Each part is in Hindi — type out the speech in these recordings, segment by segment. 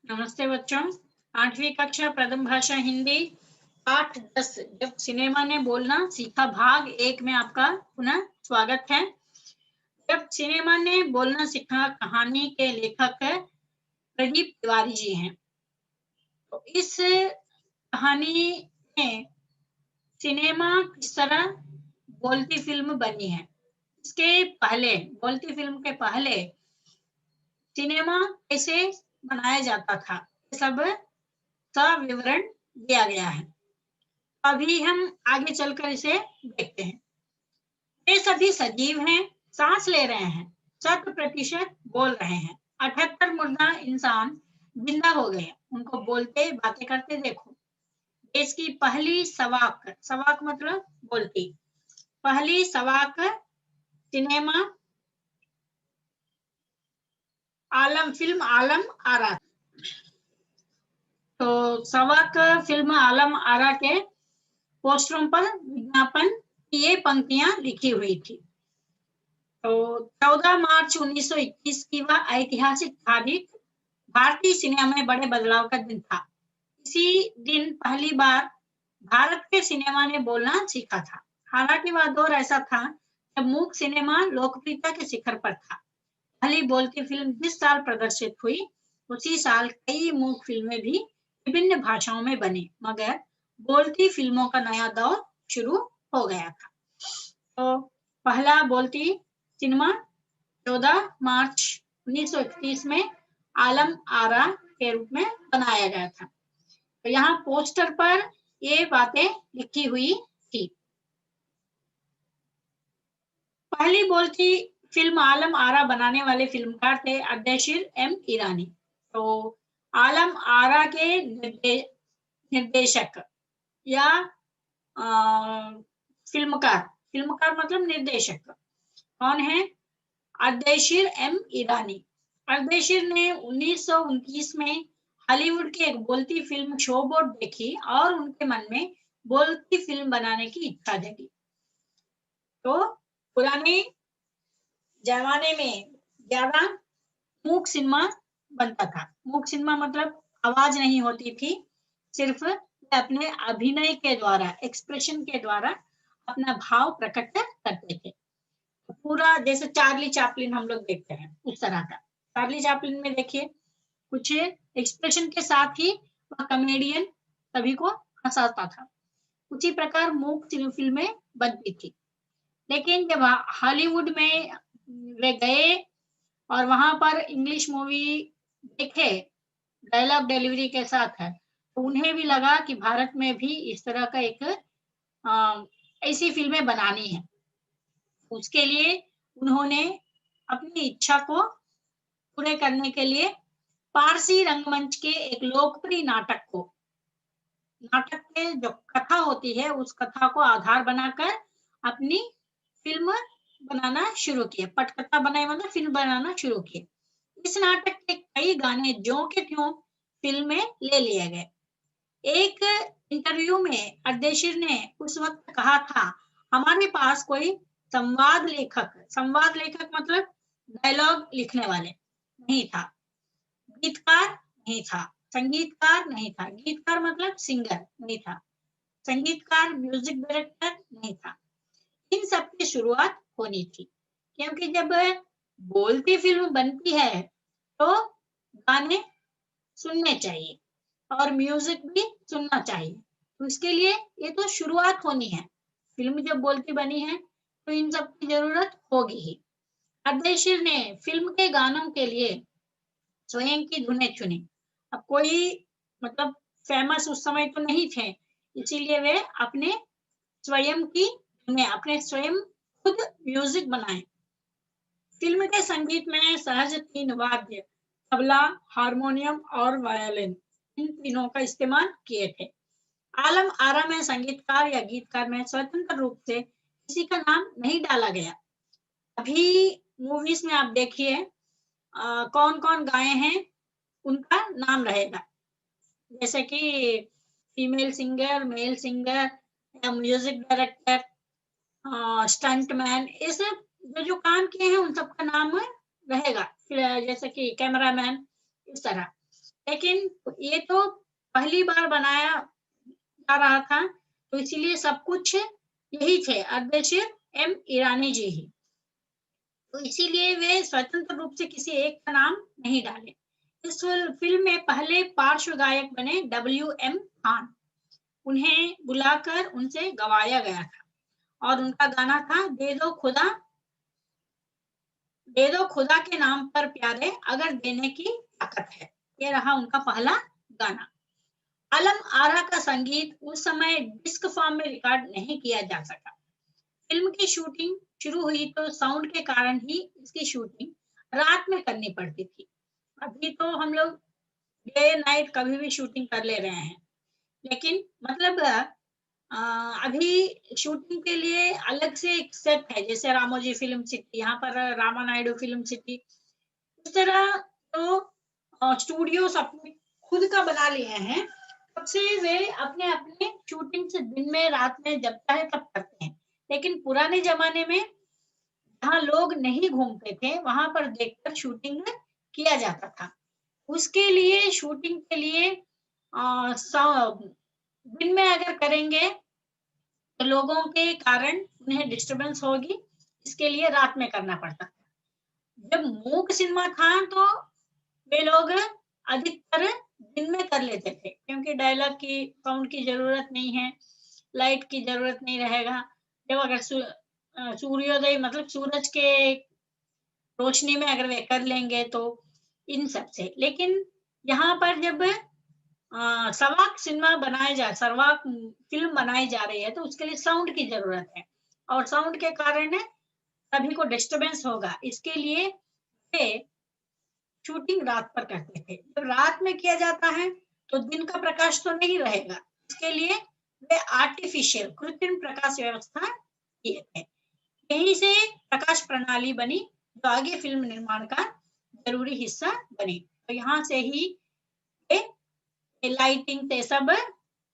नमस्ते बच्चों। 8वीं कक्षा प्रथम भाषा हिंदी पाठ 10 जब सिनेमा ने बोलना सीखा भाग 1 में आपका पुनः स्वागत है। जब सिनेमा ने बोलना सीखा कहानी के लेखक प्रदीप तिवारी जी हैं। तो इस कहानी में सिनेमा किस तरह बोलती फिल्म बनी है, इसके पहले बोलती फिल्म के पहले सिनेमा कैसे बनाया जाता था, ये सब का विवरण दिया गया है। अभी हम आगे चलकर इसे देखते हैं। ये सभी सजीव हैं, सांस ले रहे हैं, 100% बोल रहे हैं। 78 मुर्दा इंसान जिंदा हो गए, उनको बोलते बातें करते देखो। देश की पहली सवाक, सवाक मतलब बोलती, पहली सवाक सिनेमा आलम फिल्म आलम आरा। तो सवाक फिल्म आलम आरा के पोस्टरों पर विज्ञापन की ये पंक्तियां लिखी हुई थी। तो 14 मार्च 1921 की वह ऐतिहासिक तारीख भारतीय सिनेमा में बड़े बदलाव का दिन था। इसी दिन पहली बार भारत के सिनेमा ने बोलना सीखा था। हालांकि वह दौर ऐसा था जब मूक सिनेमा लोकप्रियता के शिखर पर था। पहली बोलती फिल्म जिस साल प्रदर्शित हुई, उसी साल कई मूक फिल्में भी विभिन्न भाषाओं में बनी, मगर बोलती फिल्मों का नया दौर शुरू हो गया था। तो पहला बोलती सिनेमा 14 मार्च 1931 में आलम आरा के रूप में बनाया गया था। तो यहाँ पोस्टर पर ये बातें लिखी हुई थी। पहली बोलती फिल्म आलम आरा बनाने वाले फिल्मकार थे अर्देशीर एम ईरानी। तो आलम आरा के निर्देशक या फिल्मकार, फिल्मकार मतलब निर्देशक कौन है? अर्देशीर एम ईरानी। अर्देशीर ने 1929 में हॉलीवुड की एक बोलती फिल्म शोबोट देखी और उनके मन में बोलती फिल्म बनाने की इच्छा जगी। तो पुराने जमाने में ज्यादा मूक सिनेमा बनता था। मूक सिनेमा मतलब आवाज नहीं होती थी, सिर्फ अपने अभिनय के द्वारा, एक्सप्रेशन के द्वारा अपना भाव प्रकट करते थे। पूरा जैसे चार्ली चैपलिन हम लोग देखते हैं उस तरह का। चार्ली चैपलिन में देखिए कुछ एक्सप्रेशन के साथ ही वह कॉमेडियन सभी को हंसाता था। उसी प्रकार मूक फिल्में बनती थी। लेकिन जब हॉलीवुड में वे गए और वहां पर इंग्लिश मूवी देखे डायलॉग डिलीवरी के साथ है, तो उन्हें भी लगा कि भारत में भी इस तरह का एक ऐसी फिल्में बनानी है। उसके लिए उन्होंने अपनी इच्छा को पूरे करने के लिए पारसी रंगमंच के एक लोकप्रिय नाटक के जो कथा होती है उस कथा को आधार बनाकर अपनी फिल्म बनाना शुरू किए। पटकथा बनाए मतलब फिल्म बनाना शुरू किए। इस नाटक के कई गाने ज्यों के त्यों फिल्म में ले लिए गए। एक इंटरव्यू में अर्देशीर ने उस वक्त कहा था, हमारे पास कोई संवाद लेखक मतलब डायलॉग लिखने वाले नहीं था, गीतकार नहीं था, संगीतकार नहीं था, गीतकार मतलब सिंगर नहीं था, संगीतकार म्यूजिक डायरेक्टर नहीं था। इन सब की शुरुआत होनी थी, क्योंकि जब बोलती फिल्म बनती है तो गाने सुनने चाहिए और म्यूजिक भी सुनना चाहिए। तो इसके लिए ये तो शुरुआत होनी है। फिल्म जब बोलती बनी है तो इन सब की जरूरत होगी ही। अर्देशीर ने फिल्म के गानों के लिए स्वयं की धुनें चुनी। अब कोई मतलब फेमस उस समय तो नहीं थे, इसीलिए वे अपने स्वयं की धुनें, अपने स्वयं खुद म्यूजिक बनाए। फिल्म के संगीत में सहज 3 वाद्य तबला, हारमोनियम और वायलिन, इन तीनों का इस्तेमाल किए थे। आलम आरा में संगीतकार या गीतकार में स्वतंत्र रूप से किसी का नाम नहीं डाला गया। अभी मूवीज में आप देखिए कौन कौन गाए हैं उनका नाम रहेगा, जैसे कि फीमेल सिंगर, मेल सिंगर या म्यूजिक डायरेक्टर, स्टंट मैन, ये सब जो काम किए हैं उन सबका नाम रहेगा। जैसे कि कैमरामैन, इस तरह। लेकिन ये तो पहली बार बनाया जा रहा था, तो इसीलिए सब कुछ यही थे, अर्देशीर एम ईरानी जी ही। तो इसीलिए वे स्वतंत्र रूप से किसी एक का नाम नहीं डाले। इस फ़िल्म में पहले पार्श्व गायक बने डब्ल्यू.एम. खान। उन्हें बुलाकर उनसे गवाया गया था और उनका गाना था दे दो खुदा के नाम पर प्यारे अगर देने की ताकत है। ये रहा उनका पहला गाना। आलम आरा का संगीत उस समय डिस्क फॉर्म में रिकॉर्ड नहीं किया जा सका। फ़िल्म की शूटिंग शुरू हुई तो साउंड के कारण ही इसकी शूटिंग रात में करनी पड़ती थी। अभी तो हम लोग डे नाइट कभी भी शूटिंग कर ले रहे हैं। लेकिन मतलब अ, अभी शूटिंग के लिए अलग से एक सेट है, जैसे रामोजी फिल्म सिटी, यहाँ पर रामा नायडू फिल्म सिटी। इस तरह तो स्टूडियोज़ अपने खुद का बना लिए हैं। तब से वे अपने-अपने शूटिंग से दिन में, रात में जब चाहे तब करते हैं। लेकिन पुराने ज़माने में जहाँ लोग नहीं घूमते थे, वहाँ पर देखकर शूटिंग किया जाता था। उसके लिए शूटिंग के लिए अ, स दिन में अगर करेंगे तो लोगों के कारण उन्हें डिस्टर्बेंस होगी, इसके लिए रात में करना पड़ता था। जब मूक सिनेमा था तो वे लोग अधिकतर दिन में कर लेते थे, क्योंकि डायलॉग की साउंड की ज़रूरत नहीं है, लाइट की ज़रूरत नहीं रहेगा। जब अगर सूर्योदय मतलब सूरज के रोशनी में अगर वे कर लेंगे तो इन सब से। लेकिन यहाँ पर जब सर्वाक फ़िल्म बनाई जा रही है तो उसके लिए साउंड की ज़रूरत है और साउंड के कारण सभी को डिस्टर्बेंस होगा। इसके लिए वे शूटिंग रात पर करते थे। जब रात में किया जाता है तो दिन का प्रकाश तो नहीं रहेगा। इसके लिए वे आर्टिफ़िशियल कृत्रिम प्रकाश व्यवस्था किए थे। यहीं से प्रकाश प्रणाली बनी जो आगे फ़िल्म निर्माण का ज़रूरी हिस्सा बनी। तो यहाँ से ही ये लाइटिंग से सब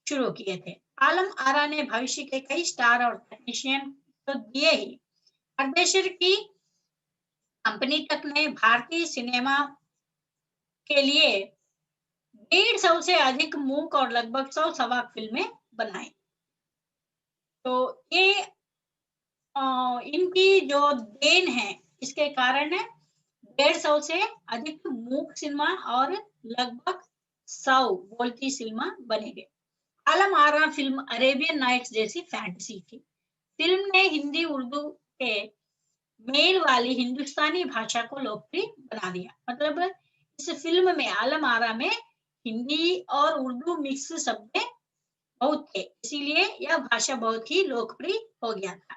शुरू किए थे। आलम आरा ने भविष्य के कई स्टार और टेक्नीशियन तो दिए ही, अर्देशीर की कंपनी तक ने भारतीय सिनेमा के लिए 150 से अधिक मूक और लगभग 100 सवा फ़िल्में बनाई। तो ये इनकी जो देन है, इसके कारण 150 से अधिक मूक सिनेमा और लगभग 100 बोलती सिनेमा बनेंगे। Alam Ara film Arabian nights जैसी फैंटेसी थी। फ़िल्म ने हिंदी, उर्दू के मेल वाली हिंदुस्तानी भाषा को लोकप्रिय बना दिया। मतलब इस फ़िल्म में आलम आरा में हिंदी और उर्दू मिक्स शब्द बहुत थे, इसीलिए यह भाषा बहुत ही लोकप्रिय हो गया था।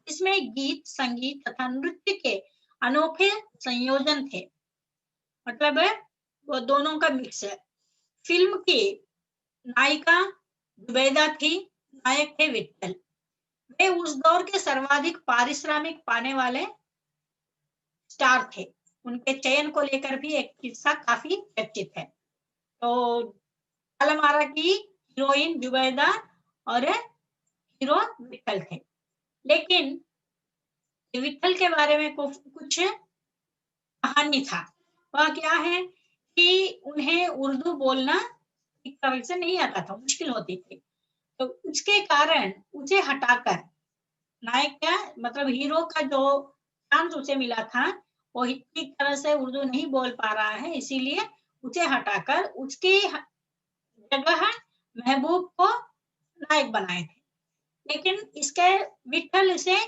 इसमें गीत, संगीत तथा नृत्य के अनोखे संयोजन थे। मतलब वो दोनों का मिक्स है। फ़िल्म की नायिका जुबैदा थी, नायक थे विट्ठल। वे उस दौर के सर्वाधिक पारिश्रमिक पाने वाले स्टार थे। उनके चयन को लेकर भी एक किस्सा काफ़ी चर्चित है। तो आलम आरा की हीरोइन जुबैदा और हीरो विट्ठल थे। लेकिन विट्ठल के बारे में कुछ कहानी था। वह क्या है कि उन्हें उर्दू बोलना ठीक तरह से नहीं आता था, मुश्किल होती थी। तो उसके कारण उसे हटाकर नायक क्या मतलब हीरो का जो चांस उसे मिला था, वो ठीक तरह से उर्दू नहीं बोल पा रहा है, इसीलिए उसे हटाकर उसकी जगह महबूब को नायक बनाए थे। लेकिन इसके विट्ठल से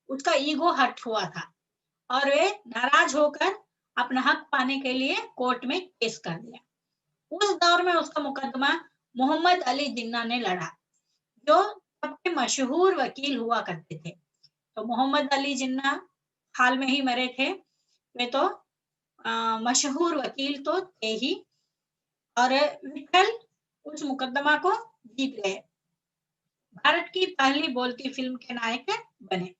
उसका ईगो हर्ट हुआ था और वे नाराज होकर अपना हक पाने के लिए कोर्ट में केस कर दिया। उस दौर में उसका मुकदमा मोहम्मद अली जिन्ना ने लड़ा, जो सबके मशहूर वकील हुआ करते थे। तो मोहम्मद अली जिन्ना हाल में ही मरे थे। वे तो मशहूर वकील तो थे ही और विट्ठल उस मुकदमा को जीत गए। भारत की पहली बोलती फिल्म के नायक बने।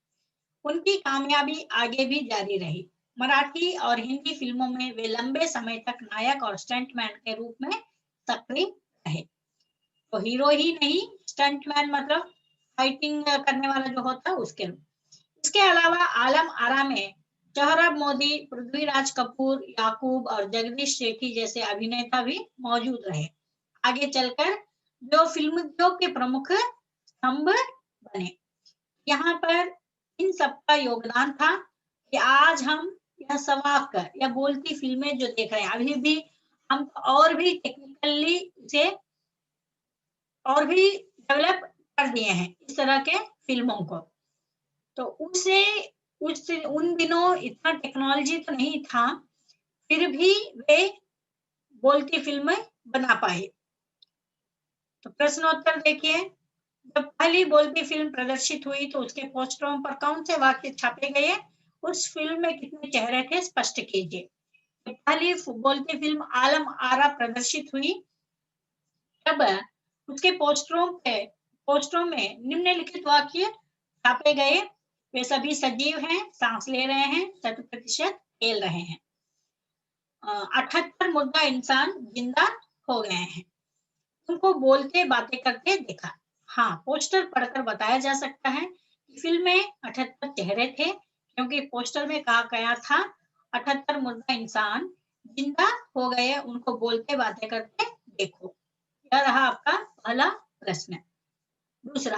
उनकी कामयाबी आगे भी जारी रही। मराठी और हिंदी फिल्मों में वे लंबे समय तक नायक और स्टंटमैन के रूप में सक्रिय रहे। तो हीरो ही नहीं, स्टंटमैन मतलब फाइटिंग करने वाला जो होता है उसके रूप। इसके अलावा आलम आरा में सोहराब मोदी, पृथ्वीराज कपूर, याकूब और जगदीश सेठी जैसे अभिनेता भी मौजूद रहे। आगे चलकर जो फिल्म उद्योग के प्रमुख स्तंभ बने। यहाँ पर इन सबका योगदान था कि आज हम यह सवाक या बोलती फिल्में जो देख रहे हैं, अभी भी हम और भी टेक्निकली इसे और भी डेवलप कर दिए हैं इस तरह के फिल्मों को। तो उन दिनों इतना टेक्नोलॉजी तो नहीं था, फिर भी वे बोलती फिल्में बना पाए। तो प्रश्नोत्तर देखिए, जब पहली बोलती फिल्म प्रदर्शित हुई तो उसके पोस्टरों पर कौन से वाक्य छापे गए, उस फिल्म में कितने चेहरे थे, स्पष्ट कीजिए। पहली बोलती फिल्म आलम आरा प्रदर्शित हुई, तब उसके पोस्टरों में निम्नलिखित वाक्य छापे गए, वे सभी सजीव हैं, सांस ले रहे हैं, 100% खेल रहे हैं। 78 मुर्दा इंसान जिंदा हो गए हैं, उनको बोलते बातें करते देखा। हाँ, पोस्टर पढ़कर बताया जा सकता है कि फिल्म में 78 चेहरे थे, क्योंकि पोस्टर में कहा गया था 78 मुर्दा इंसान जिंदा हो गए, उनको बोलते बातें करते देखो। यह रहा आपका पहला प्रश्न। दूसरा,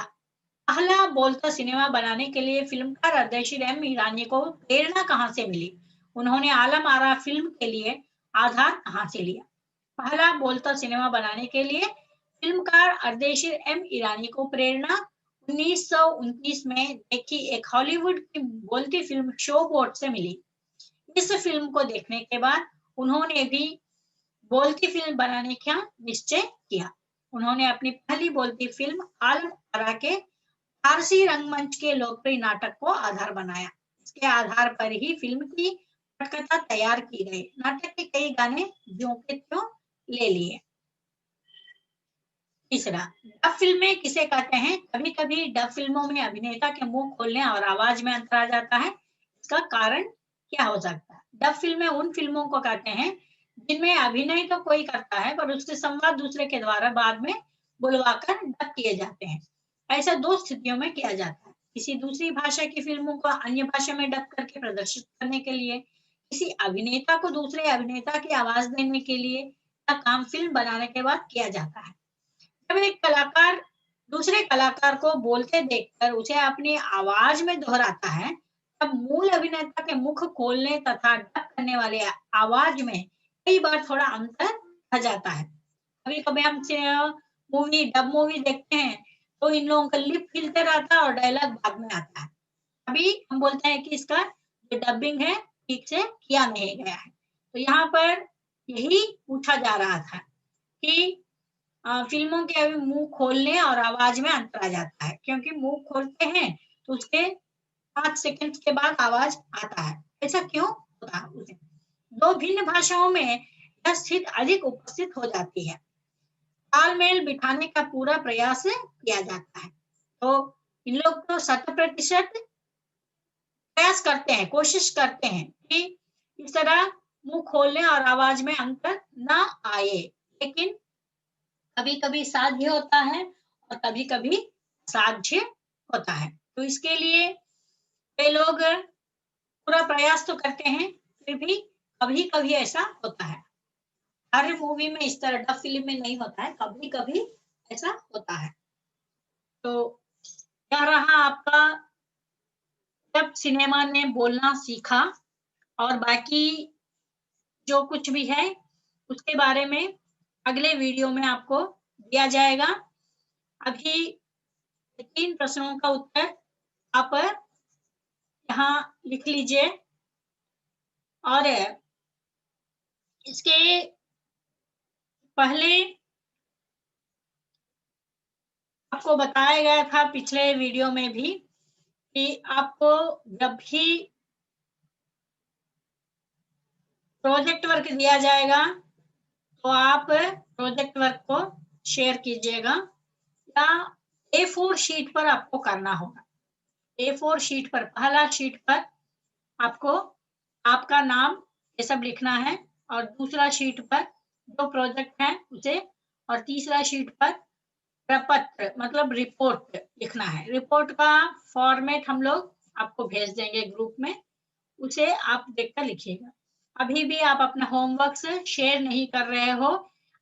पहला बोलता सिनेमा बनाने के लिए फिल्मकार अर्देशीर एम ईरानी को प्रेरणा कहाँ से मिली? उन्होंने आलम आरा फिल्म के लिए आधार कहाँ से लिया? पहला बोलता सिनेमा बनाने के लिए फिल्मकार अर्देशीर एम ईरानी को प्रेरणा 1929 में देखी एक हॉलीवुड की बोलती फिल्म शो बोट से मिली। इस फिल्म को देखने के बाद उन्होंने भी बोलती फिल्म बनाने का निश्चय किया। उन्होंने अपनी पहली बोलती फिल्म आलम आरा के फारसी रंगमंच के लोकप्रिय नाटक को आधार बनाया। इसके आधार पर ही फिल्म की पटकथा तैयार की गई। नाटक के कई गाने ज्यों के त्यों ले लिए। तीसरा, डब फिल्में किसे कहते हैं? कभी कभी डब फिल्मों में अभिनेता के मुंह खोलने और आवाज में अंतर आ जाता है, इसका कारण क्या हो सकता है? डब फिल्में उन फिल्मों को कहते हैं जिनमें अभिनय तो कोई करता है, पर उसके संवाद दूसरे के द्वारा बाद में बुलवाकर डब किए जाते हैं। ऐसा दो स्थितियों में किया जाता है, किसी दूसरी भाषा की फिल्मों को अन्य भाषा में डब करके प्रदर्शित करने के लिए, किसी अभिनेता को दूसरे अभिनेता की आवाज देने के लिए, यह काम फिल्म बनाने के बाद किया जाता है। जब एक कलाकार दूसरे कलाकार को बोलते देखकर उसे अपनी आवाज में दोहराता है, तब मूल अभिनेता के मुख खोलने तथा डब करने वाले आवाज में कई बार थोड़ा अंतर आ जाता है। कभी कभी हम डब मूवी देखते हैं तो इन लोगों का लिप हिलते रहता है और डायलॉग बाद में आता है। अभी हम बोलते हैं कि इसका जो डबिंग है ठीक से किया नहीं गया है। तो यहाँ पर यही पूछा जा रहा था कि फिल्मों के अभी मुंह खोलने और आवाज में अंतर आ जाता है, क्योंकि मुंह खोलते हैं तो उसके 5 सेकंड के बाद आवाज आता है। ऐसा क्यों होता है? उसे दो भिन्न भाषाओं में यह स्थिति अधिक उपस्थित हो जाती है। तालमेल बिठाने का पूरा प्रयास किया जाता है। तो इन लोग तो 100% प्रयास करते हैं, कोशिश करते हैं कि इस तरह मुंह खोलने और आवाज में अंतर ना आए, लेकिन कभी कभी साध्य होता है और कभी कभी असाध्य होता है। तो इसके लिए वे लोग पूरा प्रयास तो करते हैं, फिर भी कभी कभी ऐसा होता है। हर मूवी में इस तरह डब फिल्म में नहीं होता है, कभी कभी ऐसा होता है। तो क्या रहा आपका, जब सिनेमा ने बोलना सीखा, और बाकी जो कुछ भी है उसके बारे में अगले वीडियो में आपको दिया जाएगा। अभी 3 प्रश्नों का उत्तर आप यहाँ लिख लीजिए, और इसके पहले आपको बताया गया था पिछले वीडियो में भी कि आपको जब भी प्रोजेक्ट वर्क दिया जाएगा तो आप प्रोजेक्ट वर्क को शेयर कीजिएगा, या A4 शीट पर आपको करना होगा। A4 शीट पर, पहला शीट पर आपको आपका नाम ये सब लिखना है, और दूसरा शीट पर जो प्रोजेक्ट है उसे, और तीसरा शीट पर प्रपत्र मतलब रिपोर्ट लिखना है। रिपोर्ट का फॉर्मेट हम लोग आपको भेज देंगे ग्रुप में, उसे आप देखकर लिखिएगा। अभी भी आप अपना होमवर्क शेयर नहीं कर रहे हो,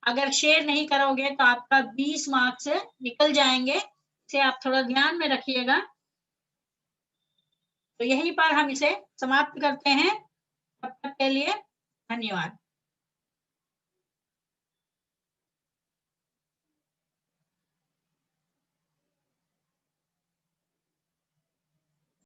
अगर शेयर नहीं करोगे तो आपका 20 मार्क्स निकल जाएंगे, इसे आप थोड़ा ध्यान में रखिएगा। तो यहीं पर हम इसे समाप्त करते हैं। तब तक के लिए धन्यवाद।